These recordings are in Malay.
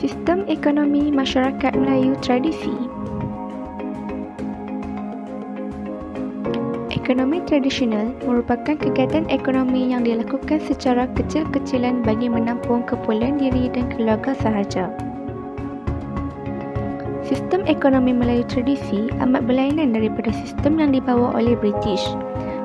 Sistem ekonomi masyarakat Melayu tradisi. Ekonomi tradisional merupakan kegiatan ekonomi yang dilakukan secara kecil-kecilan bagi menampung keperluan diri dan keluarga sahaja. Sistem ekonomi Melayu tradisi amat berlainan daripada sistem yang dibawa oleh British.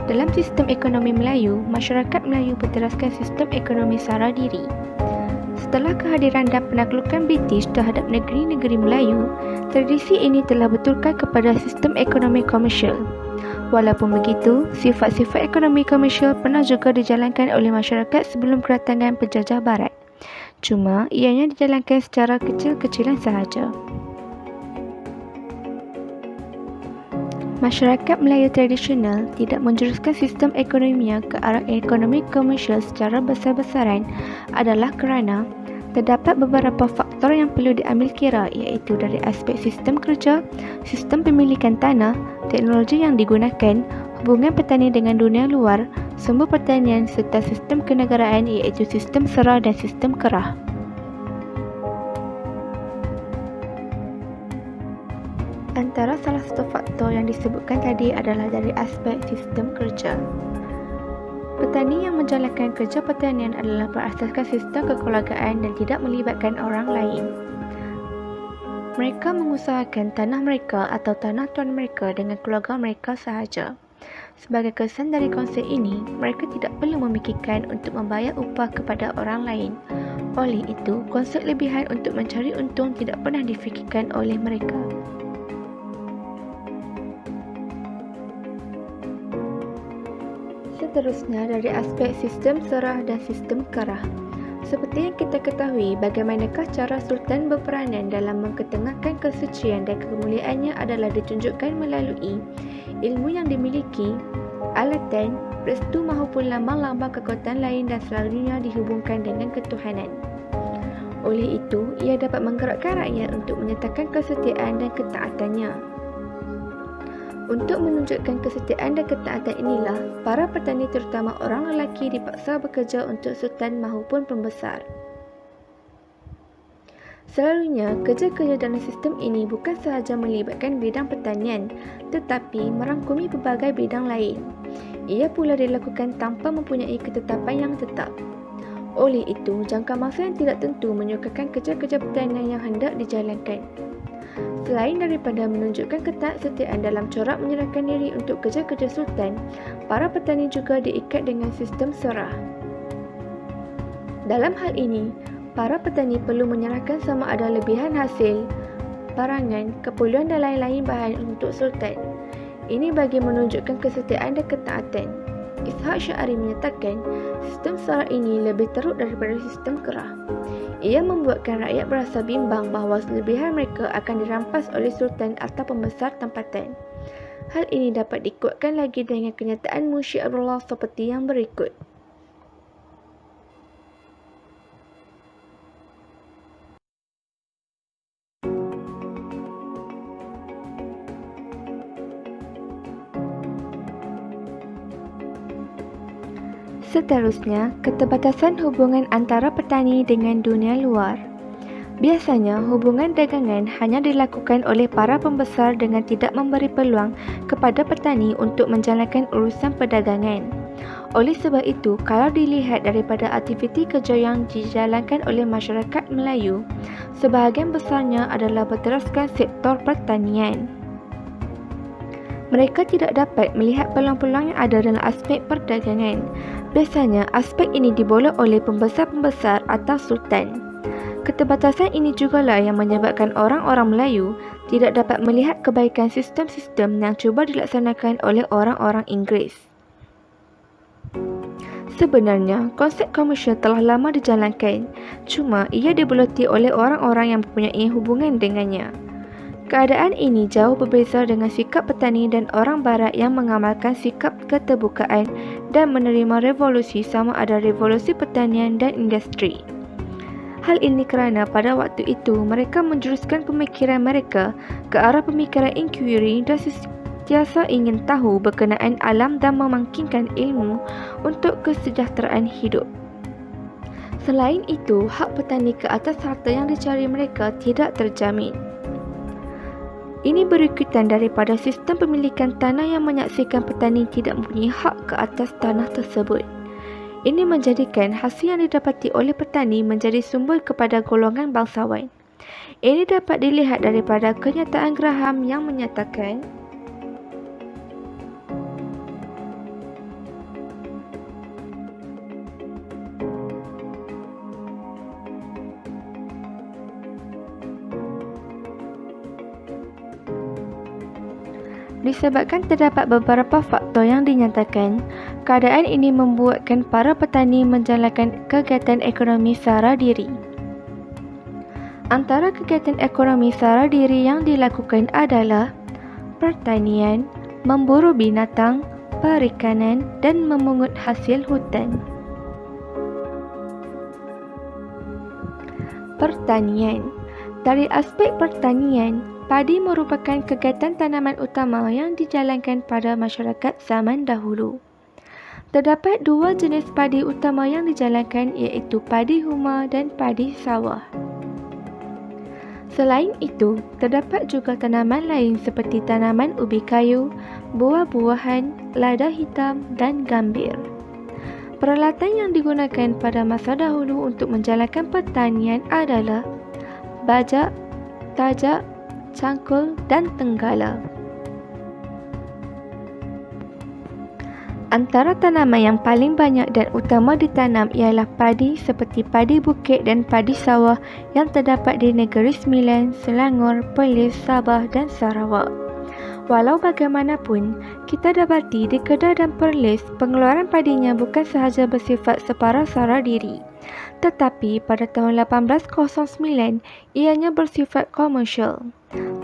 Dalam sistem ekonomi Melayu, masyarakat Melayu berteraskan sistem ekonomi sara diri. Setelah kehadiran dan penaklukan British terhadap negeri-negeri Melayu, tradisi ini telah bertukar kepada sistem ekonomi komersial. Walaupun begitu, sifat-sifat ekonomi komersial pernah juga dijalankan oleh masyarakat sebelum kedatangan penjajah barat. Cuma, ianya dijalankan secara kecil-kecilan sahaja. Masyarakat Melayu tradisional tidak menjuruskan sistem ekonominya ke arah ekonomi komersial secara besar-besaran adalah kerana terdapat beberapa faktor yang perlu diambil kira, iaitu dari aspek sistem kerja, sistem pemilikan tanah, teknologi yang digunakan, hubungan petani dengan dunia luar, sumber pertanian serta sistem kenegaraan iaitu sistem sara dan sistem kerah. Antara salah satu faktor yang disebutkan tadi adalah dari aspek sistem kerja. Petani yang menjalankan kerja pertanian adalah berasaskan sistem kekeluargaan dan tidak melibatkan orang lain. Mereka mengusahakan tanah mereka atau tanah tuan mereka dengan keluarga mereka sahaja. Sebagai kesan dari konsep ini, mereka tidak perlu memikirkan untuk membayar upah kepada orang lain. Oleh itu, konsep lebihan untuk mencari untung tidak pernah difikirkan oleh mereka. Seterusnya dari aspek sistem serah dan sistem kerah. Seperti yang kita ketahui, bagaimanakah cara Sultan berperanan dalam mengketengahkan kesucian dan kemuliaannya adalah ditunjukkan melalui ilmu yang dimiliki, alatan, restu maupun lambang-lambang kekuatan lain dan selalunya dihubungkan dengan ketuhanan. Oleh itu, ia dapat menggerakkan rakyat untuk menyatakan kesetiaan dan ketaatannya. Untuk menunjukkan kesetiaan dan ketaatan inilah, para petani terutama orang lelaki dipaksa bekerja untuk sultan maupun pembesar. Selalunya, kerja-kerja dalam sistem ini bukan sahaja melibatkan bidang pertanian, tetapi merangkumi pelbagai bidang lain. Ia pula dilakukan tanpa mempunyai ketetapan yang tetap. Oleh itu, jangka masa yang tidak tentu menyukarkan kerja-kerja pertanian yang hendak dijalankan. Selain daripada menunjukkan ketaat-setiaan dalam corak menyerahkan diri untuk kerja-kerja sultan, para petani juga diikat dengan sistem serah. Dalam hal ini, para petani perlu menyerahkan sama ada lebihan hasil, barangan, keperluan dan lain-lain bahan untuk sultan. Ini bagi menunjukkan kesetiaan dan ketaatan. Ishaq Syari menyatakan, sistem serah ini lebih teruk daripada sistem kerah. Ia membuatkan rakyat berasa bimbang bahawa kelebihan mereka akan dirampas oleh sultan atau pembesar tempatan. Hal ini dapat dikuatkan lagi dengan kenyataan Munshi Abdullah seperti yang berikut. Seterusnya, keterbatasan hubungan antara petani dengan dunia luar. Biasanya, hubungan dagangan hanya dilakukan oleh para pembesar dengan tidak memberi peluang kepada petani untuk menjalankan urusan perdagangan. Oleh sebab itu, kalau dilihat daripada aktiviti kerja yang dijalankan oleh masyarakat Melayu, sebahagian besarnya adalah berteraskan sektor pertanian. Mereka tidak dapat melihat peluang-peluang yang ada dalam aspek perdagangan. Biasanya, aspek ini diboleh oleh pembesar-pembesar atau sultan. Keterbatasan ini jugalah yang menyebabkan orang-orang Melayu tidak dapat melihat kebaikan sistem-sistem yang cuba dilaksanakan oleh orang-orang Inggeris. Sebenarnya, konsep komersial telah lama dijalankan, cuma ia dibeloti oleh orang-orang yang mempunyai hubungan dengannya. Keadaan ini jauh berbeza dengan sikap petani dan orang barat yang mengamalkan sikap keterbukaan dan menerima revolusi sama ada revolusi pertanian dan industri. Hal ini kerana pada waktu itu mereka menjuruskan pemikiran mereka ke arah pemikiran inquiry dan sentiasa ingin tahu berkenaan alam dan memangkinkan ilmu untuk kesejahteraan hidup. Selain itu, hak petani ke atas harta yang dicari mereka tidak terjamin. Ini berikutan daripada sistem pemilikan tanah yang menyaksikan petani tidak mempunyai hak ke atas tanah tersebut. Ini menjadikan hasil yang didapati oleh petani menjadi sumber kepada golongan bangsawan. Ini dapat dilihat daripada kenyataan Graham yang menyatakan disebabkan terdapat beberapa faktor yang dinyatakan, keadaan ini membuatkan para petani menjalankan kegiatan ekonomi sara diri. Antara kegiatan ekonomi sara diri yang dilakukan adalah pertanian, memburu binatang, perikanan dan memungut hasil hutan. Pertanian. Dari aspek pertanian, padi merupakan kegiatan tanaman utama yang dijalankan pada masyarakat zaman dahulu. Terdapat dua jenis padi utama yang dijalankan iaitu padi huma dan padi sawah. Selain itu, terdapat juga tanaman lain seperti tanaman ubi kayu, buah-buahan, lada hitam dan gambir. Peralatan yang digunakan pada masa dahulu untuk menjalankan pertanian adalah bajak, tajak, cangkul dan tenggala. Antara tanaman yang paling banyak dan utama ditanam ialah padi seperti padi bukit dan padi sawah yang terdapat di negeri Sembilan, Selangor, Perlis, Sabah dan Sarawak. Walau bagaimanapun, kita dapati di Kedah dan Perlis, pengeluaran padinya bukan sahaja bersifat separa sara diri, tetapi pada tahun 1809, ianya bersifat komersial.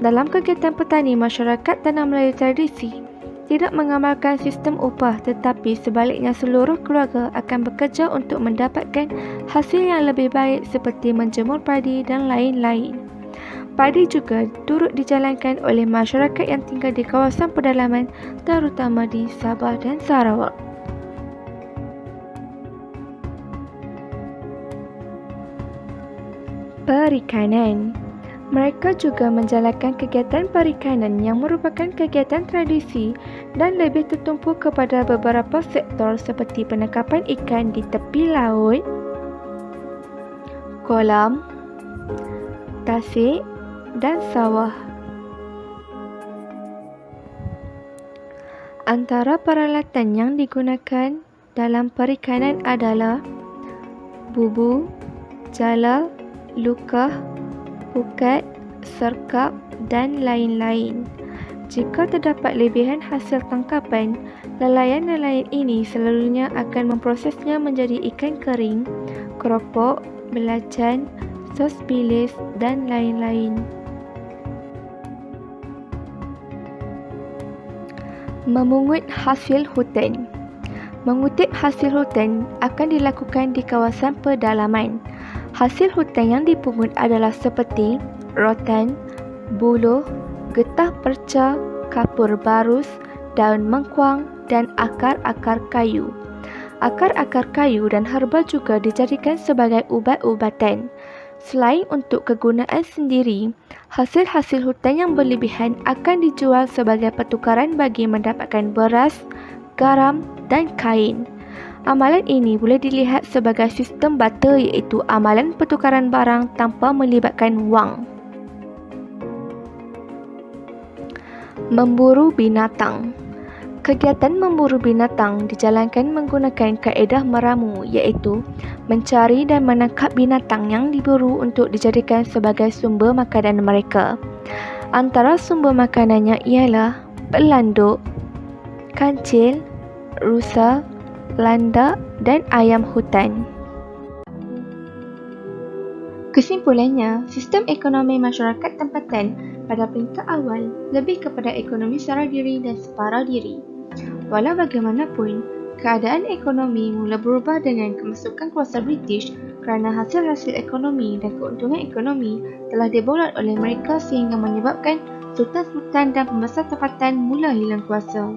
Dalam kegiatan petani, masyarakat Tanah Melayu tradisi tidak mengamalkan sistem upah, tetapi sebaliknya seluruh keluarga akan bekerja untuk mendapatkan hasil yang lebih baik seperti menjemur padi dan lain-lain. Padi juga turut dijalankan oleh masyarakat yang tinggal di kawasan pedalaman, terutama di Sabah dan Sarawak. Perikanan. Mereka juga menjalankan kegiatan perikanan yang merupakan kegiatan tradisi dan lebih tertumpu kepada beberapa sektor seperti penangkapan ikan di tepi laut, kolam, tasik dan sawah. Antara peralatan yang digunakan dalam perikanan adalah bubu, jala, lukah, pukat, serkap dan lain-lain. Jika terdapat lebihan hasil tangkapan, nelayan-nelayan ini selalunya akan memprosesnya menjadi ikan kering, keropok, belacan, sos bilis dan lain-lain. Memungut hasil hutan. Mengutip hasil hutan akan dilakukan di kawasan pedalaman. Hasil hutan yang dipungut adalah seperti rotan, buluh, getah perca, kapur barus, daun mengkuang dan akar-akar kayu. Akar-akar kayu dan herba juga dijadikan sebagai ubat-ubatan. Selain untuk kegunaan sendiri, hasil-hasil hutan yang berlebihan akan dijual sebagai pertukaran bagi mendapatkan beras, garam dan kain. Amalan ini boleh dilihat sebagai sistem barter iaitu amalan pertukaran barang tanpa melibatkan wang. Memburu binatang. Kegiatan memburu binatang dijalankan menggunakan kaedah meramu iaitu mencari dan menangkap binatang yang diburu untuk dijadikan sebagai sumber makanan mereka. Antara sumber makanannya ialah pelanduk, kancil, rusa, landak dan ayam hutan. Kesimpulannya, sistem ekonomi masyarakat tempatan pada peringkat awal lebih kepada ekonomi sara diri dan separa diri. Walau bagaimanapun, keadaan ekonomi mula berubah dengan kemasukan kuasa British kerana hasil-hasil ekonomi dan keuntungan ekonomi telah dibuat oleh mereka sehingga menyebabkan sultan-sultan dan pembesar tempatan mula hilang kuasa.